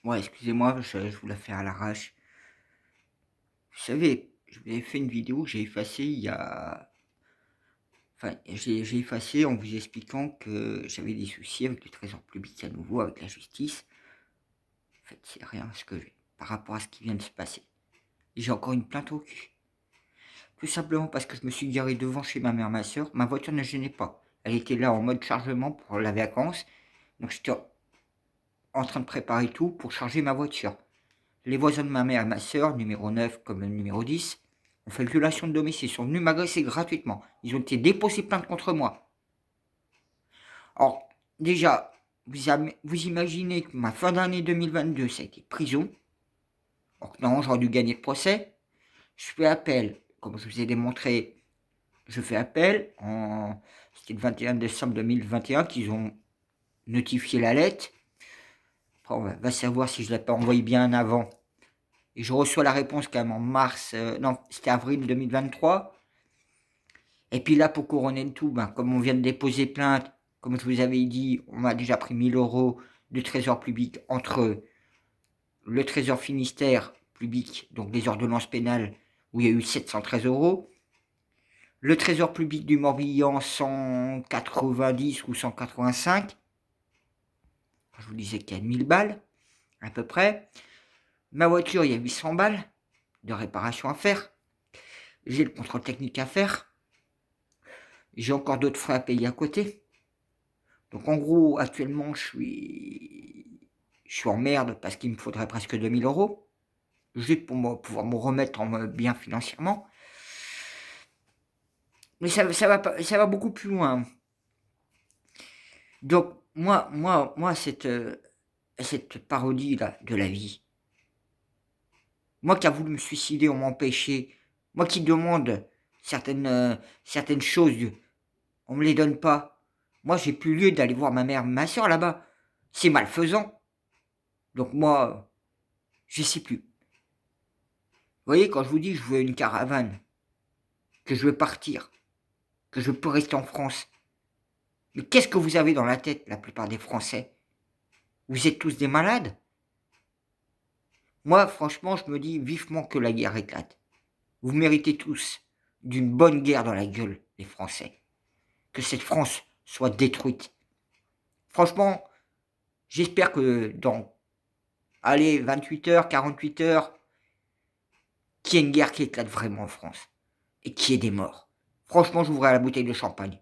Ouais, excusez-moi, je vous la fais à l'arrache. Vous savez, je vous avais fait une vidéo que j'ai effacée il y a enfin, j'ai effacé en vous expliquant que j'avais des soucis avec le trésor public à nouveau, avec la justice. En fait, c'est rien ce que j'ai par rapport à ce qui vient de se passer. Et j'ai encore une plainte au cul. Tout simplement parce que je me suis garé devant chez ma mère, ma soeur, ma voiture ne gênait pas. Elle était là en mode chargement pour la vacance, donc j'étais en train de préparer tout pour charger ma voiture. Les voisins de ma mère et ma sœur, numéro 9 comme le numéro 10, ont fait violation de domicile, sont venus m'agresser gratuitement. Ils ont été déposés plainte contre moi. Or, déjà, vous imaginez que ma fin d'année 2022, ça a été prison. Or, non, j'aurais dû gagner le procès. Je fais appel, comme je vous ai démontré, je fais appel. C'était le 21 décembre 2021 qu'ils ont notifié la lettre. Après, on va savoir si je ne l'ai pas envoyé bien avant. Et je reçois la réponse quand même en mars, non, c'était avril 2023. Et puis là, pour couronner le tout, ben, comme on vient de déposer plainte, comme je vous avais dit, on m'a déjà pris 1 000 € de trésor public entre le trésor Finistère public, donc les ordonnances pénales, où il y a eu 713 €, le trésor public du Morbihan, 190 ou 185, je vous disais qu'il y a 1000 balles, à peu près. Ma voiture, il y a 800 balles de réparation à faire. J'ai le contrôle technique à faire. J'ai encore d'autres frais à payer à côté. Donc en gros, actuellement, je suis en merde parce qu'il me faudrait presque 2 000 € juste pour pouvoir me remettre bien financièrement. Mais ça va beaucoup plus loin. Donc moi cette parodie là de la vie, moi qui a voulu me suicider, on m'a empêché, moi qui demande certaines choses, on me les donne pas. Moi j'ai plus lieu d'aller voir ma mère, ma soeur là-bas. C'est malfaisant. Donc moi, je sais plus. Vous voyez, quand je vous dis que je veux une caravane, que je veux partir, que je peux rester en France, mais qu'est-ce que vous avez dans la tête, la plupart des Français? Vous êtes tous des malades? Moi, franchement, je me dis vivement que la guerre éclate. Vous méritez tous d'une bonne guerre dans la gueule, les Français. Que cette France soit détruite. Franchement, j'espère que dans, allez, 28 heures, 48 heures, qu'il y ait une guerre qui éclate vraiment en France. Et qu'il y ait des morts. Franchement, j'ouvrirai la bouteille de champagne.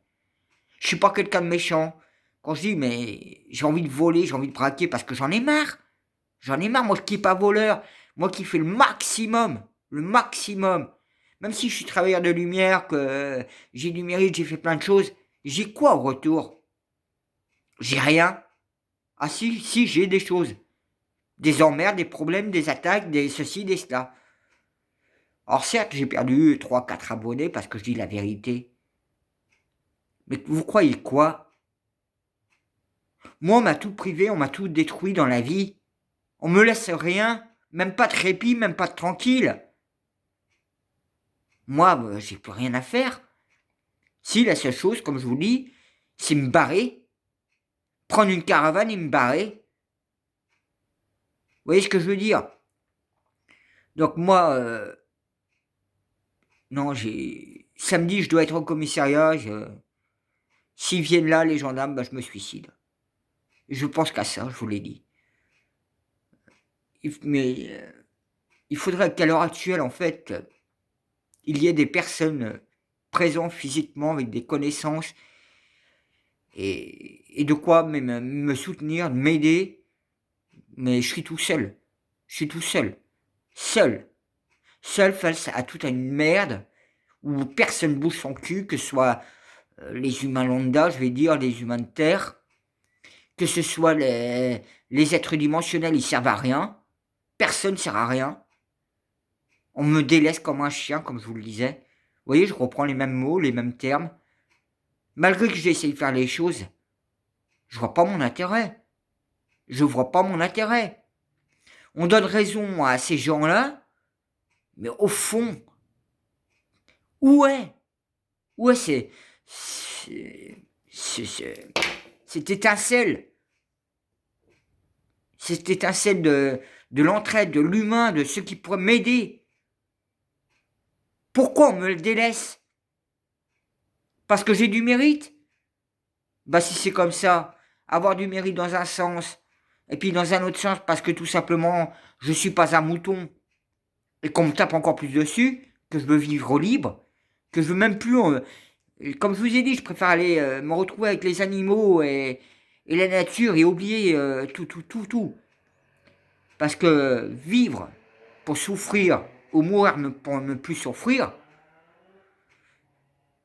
Je suis pas quelqu'un de méchant. Quand je dis, mais j'ai envie de voler, j'ai envie de braquer parce que j'en ai marre. J'en ai marre, moi qui suis pas voleur. Moi qui fais le maximum. Le maximum. Même si je suis travailleur de lumière, que j'ai du mérite, j'ai fait plein de choses. J'ai quoi au retour? J'ai rien. Ah si, j'ai des choses. Des emmerdes, des problèmes, des attaques, des ceci, des cela. Alors certes, j'ai perdu 3, 4 abonnés parce que je dis la vérité. Mais vous croyez quoi? Moi, on m'a tout privé, on m'a tout détruit dans la vie. On me laisse rien, même pas de répit, même pas de tranquille. Moi, j'ai plus rien à faire. Si, la seule chose, comme je vous dis, c'est me barrer, prendre une caravane et me barrer. Vous voyez ce que je veux dire? Donc moi, non, samedi, je dois être au commissariat. S'ils viennent là, les gendarmes, bah, je me suicide. Je pense qu'à ça, je vous l'ai dit. Mais il faudrait qu'à l'heure actuelle, en fait, il y ait des personnes présentes physiquement avec des connaissances et de quoi même me soutenir, m'aider, mais je suis tout seul. Je suis tout seul. Seul. Seul face à toute une merde où personne bouge son cul, que ce soit les humains lambda, je vais dire, les humains de terre, que ce soit les êtres dimensionnels, ils servent à rien. Personne ne sert à rien. On me délaisse comme un chien, comme je vous le disais. Vous voyez, je reprends les mêmes mots, les mêmes termes. Malgré que j'essaye de faire les choses, je vois pas mon intérêt. Je vois pas mon intérêt. On donne raison à ces gens-là, mais au fond, où est Où est cette étincelle? cette étincelle de l'entraide, de l'humain, de ceux qui pourraient m'aider. Pourquoi on me le délaisse? Parce que j'ai du mérite? Bah si c'est comme ça, avoir du mérite dans un sens, et puis dans un autre sens, parce que tout simplement, je suis pas un mouton, et qu'on me tape encore plus dessus, que je veux vivre libre, que je veux même plus... comme je vous ai dit, je préfère aller me retrouver avec les animaux et la nature et oublier tout. Parce que vivre pour souffrir ou mourir pour ne plus souffrir,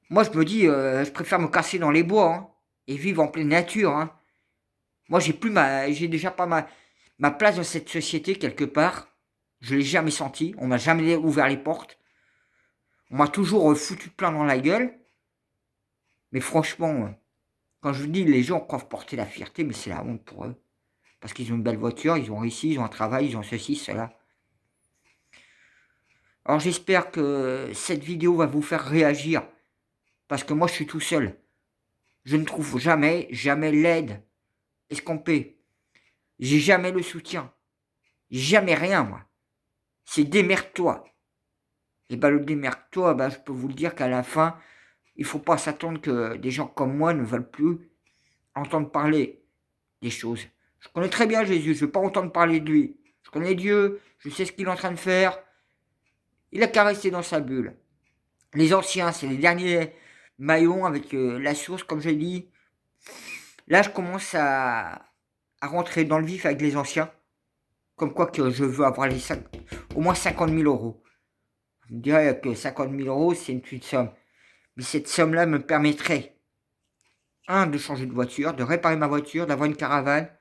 moi je me dis, je préfère me casser dans les bois hein, et vivre en pleine nature. Hein. Moi j'ai déjà pas ma place dans cette société quelque part. Je l'ai jamais senti. On m'a jamais ouvert les portes. On m'a toujours foutu plein dans la gueule. Mais franchement, quand je vous dis les gens croient porter la fierté, mais c'est la honte pour eux. Parce qu'ils ont une belle voiture, ils ont réussi, ils ont un travail, ils ont ceci, cela. Alors j'espère que cette vidéo va vous faire réagir. Parce que moi je suis tout seul. Je ne trouve jamais l'aide escomptée. J'ai jamais le soutien. Jamais rien, moi. C'est démerde-toi. Et ben le démerde-toi, ben, je peux vous le dire qu'à la fin, il faut pas s'attendre que des gens comme moi ne veulent plus entendre parler des choses. Je connais très bien Jésus, je ne veux pas entendre parler de lui. Je connais Dieu, je sais ce qu'il est en train de faire. Il a qu'à rester dans sa bulle. Les anciens, c'est les derniers maillons avec la source, comme j'ai dit. Là, je commence à rentrer dans le vif avec les anciens. Comme quoi que je veux avoir au moins 50 000 euros. Je me dirais que 50 000 euros, c'est une petite somme. Mais cette somme-là me permettrait, de changer de voiture, de réparer ma voiture, d'avoir une caravane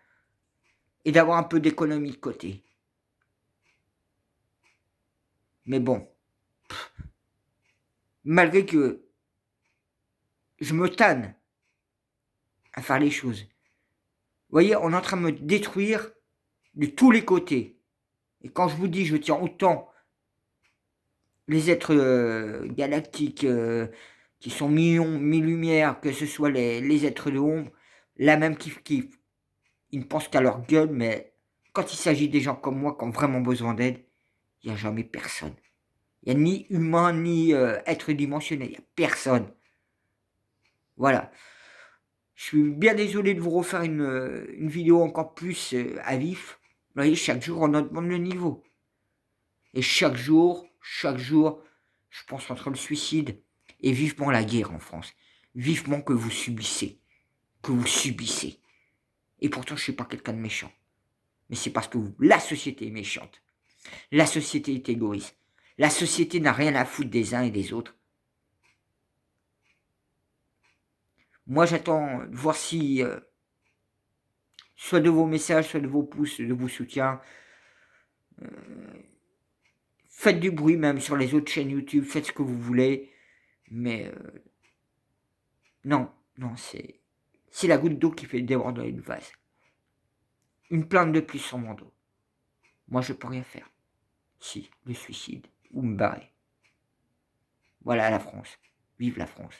et d'avoir un peu d'économie de côté. Mais bon, malgré que je me tanne à faire les choses. Vous voyez, on est en train de me détruire de tous les côtés. Et quand je vous dis, je tiens autant les êtres galactiques qui sont millions, mille lumières, que ce soit les êtres de l'ombre, la même kiff. Ils ne pensent qu'à leur gueule, mais quand il s'agit des gens comme moi qui ont vraiment besoin d'aide, il n'y a jamais personne. Il n'y a ni humain, ni être dimensionnel, il n'y a personne. Voilà. Je suis bien désolé de vous refaire une vidéo encore plus à vif. Vous voyez, chaque jour, on augmente le niveau. Et chaque jour, je pense entre le suicide et vivement la guerre en France. Vivement que vous subissez. Et pourtant, je ne suis pas quelqu'un de méchant. Mais c'est parce que la société est méchante. La société est égoïste. La société n'a rien à foutre des uns et des autres. Moi, j'attends de voir si, soit de vos messages, soit de vos pouces, de vos soutiens, faites du bruit même sur les autres chaînes YouTube, faites ce que vous voulez. Mais non, c'est la goutte d'eau qui fait déborder le vase. Une plainte de plus sur mon dos. Moi, je peux rien faire. Si, le suicide, ou me barrer. Voilà la France. Vive la France.